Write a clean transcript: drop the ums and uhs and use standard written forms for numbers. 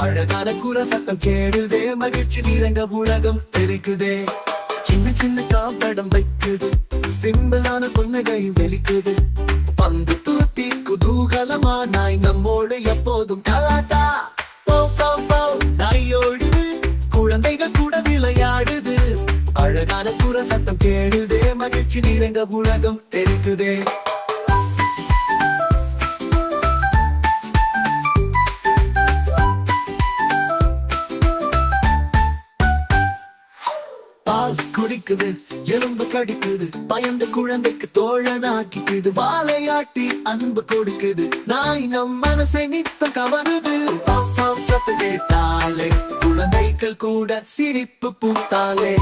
அழகான குரல் சத்தம் கேடுதே, மகிழ்ச்சி நிறைந்த உலகம் தெரிக்குதே. சின்ன சின்ன காப்படம் வைக்குது, சிம்பிளான புன்னகை வெளிக்குது. பந்து தூத்தி குதூகலமா நாய் நம்மோடு எப்போதும் கலாட்டா. போ போ போ நாயோடுது, குழந்தைகள் கூட விளையாடுது. அழகான குரல் சத்தம் கேடுதே, மகிழ்ச்சி நிறைந்த உலகம் தெரிக்குதே. பால் குடிக்குது, எலும்பு கடிக்குது, பயந்த குழந்தைக்கு தோழனாக்கிக்குது. வாழையாட்டி அன்பு கொடுக்குது, நாய் நம் மனசை நித்தம் கவருது. பாப் பாப் சத்து கேட்டாலே குழந்தைகள் கூட சிரிப்பு பூத்தாலே.